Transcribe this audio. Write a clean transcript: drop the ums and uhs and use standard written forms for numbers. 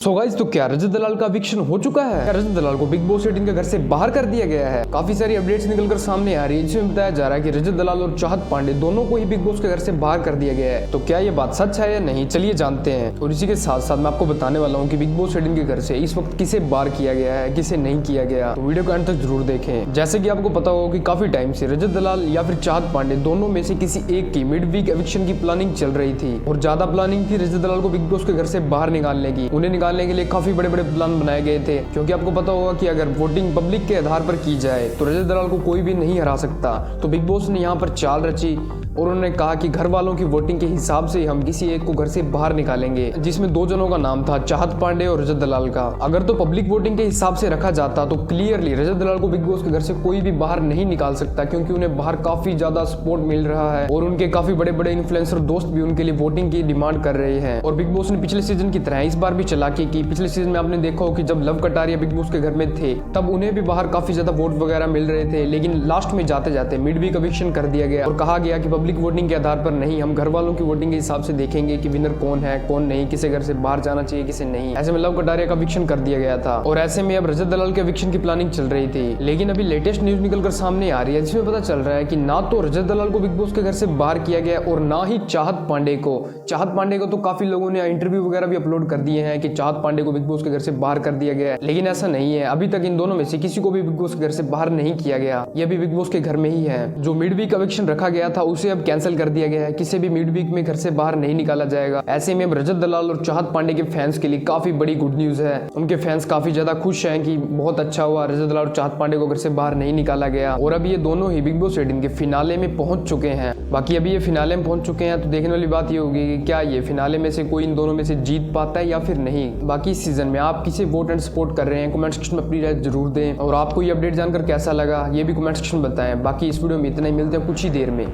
So guys, तो क्या रजत दलाल का एविक्शन हो चुका है? क्या रजत दलाल को बिग बॉस 18 के घर से बाहर कर दिया गया है? काफी सारी अपडेट्स निकलकर सामने आ रही है जिसमें बताया जा रहा है कि रजत दलाल और चाहत पांडे दोनों को ही बिग बॉस के घर से बाहर कर दिया गया है। तो क्या ये बात सच है या नहीं, चलिए जानते हैं। और इसी के साथ साथ मैं आपको बताने वाला हूँ कि बिग बॉस 18 के घर से इस वक्त किसे बाहर किया गया है, किसे नहीं किया गया। तो वीडियो को अंत तक जरूर देखें। जैसे कि आपको पता होगा कि काफी टाइम से रजत दलाल या फिर चाहत पांडे दोनों में से किसी एक की मिड वीक एविक्शन की प्लानिंग चल रही थी और ज्यादा प्लानिंग थी रजत दलाल को बिग बॉस के घर से बाहर निकालने की। उन्हें निकालने के लिए काफी बड़े प्लान बनाए गए थे, क्योंकि आपको पता होगा कि अगर वोटिंग पब्लिक के आधार पर की जाए तो रजत दलाल को कोई भी नहीं हरा सकता। तो बिग बॉस ने यहाँ पर चाल रची और उन्होंने कहा कि घर वालों की वोटिंग के हिसाब से हम किसी एक को घर से बाहर निकालेंगे, जिसमें दो जनों का नाम था, चाहत पांडे और रजत दलाल का। अगर तो पब्लिक वोटिंग के हिसाब से रखा जाता तो क्लियरली रजत दलाल को बिग बॉस के घर से कोई भी बाहर नहीं निकाल सकता, क्योंकि उन्हें बाहर काफी ज्यादा सपोर्ट मिल रहा है और उनके काफी बड़े बड़े इन्फ्लुएंसर दोस्त भी उनके लिए वोटिंग की डिमांड कर रहे हैं। और बिग बॉस ने पिछले सीजन की तरह इस बार भी चालाकी की। पिछले सीजन में आपने देखा हो कि जब लव कटारिया बिग बॉस के घर में थे तब उन्हें भी बाहर काफी ज्यादा वोट वगैरह मिल रहे थे, लेकिन लास्ट में जाते जाते मिड वीक एविक्शन कर दिया गया और कहा गया कि पब्लिक वोटिंग के आधार पर नहीं, हम घर वालों की वोटिंग के हिसाब से देखेंगे कि विनर कौन है कौन नहीं, किसे घर से बाहर जाना चाहिए किसे नहीं। ऐसे में लव कटारिया का एविक्शन कर दिया गया था और ऐसे में अब रजत दलाल के एविक्शन की प्लानिंग चल रही थी। लेकिन अभी लेटेस्ट न्यूज निकलकर सामने आ रही है जिसमें पता चल रहा है कि ना तो रजत दलाल को बिग बॉस के घर से बाहर किया गया और ना ही चाहत पांडे को। चाहत पांडे को तो काफी लोगों ने इंटरव्यू वगैरह भी अपलोड कर दिए हैं कि चाहत पांडे को बिग बॉस के घर से बाहर कर दिया गया है, लेकिन ऐसा नहीं है। अभी तक इन दोनों में से किसी को भी बिग बॉस के घर से बाहर नहीं किया गया, ये भी बिग बॉस के घर में ही है। जो मिड वीक एविक्शन रखा गया था उसे अब कैंसिल कर दिया गया है, किसी भी मिड वीक में घर से बाहर नहीं निकाला जाएगा। ऐसे में रजत दलाल और चाहत पांडे के फैंस के लिए काफी बड़ी गुड न्यूज है। उनके फैंस काफी ज्यादा खुश हैं कि बहुत अच्छा हुआ रजत दलाल और चाहत पांडे को घर से बाहर नहीं निकाला गया। और अभी ये दोनों ही बिग बॉस 18 के फिनाले में पहुंच चुके हैं। बाकी अभी ये फिनाले में पहुंच चुके हैं तो देखने वाली बात ये होगी कि क्या ये फिनाले में से कोई इन दोनों में से जीत पाता है या फिर नहीं। बाकी इस सीजन में आप किसे वोट एंड सपोर्ट कर रहे हैं कमेंट सेक्शन में अपनी राय जरूर दें और आपको ये अपडेट जानकर कैसा लगा ये भी कमेंट सेक्शन में बताएं। बाकी इस वीडियो में इतना ही, मिलते हैं कुछ ही देर में।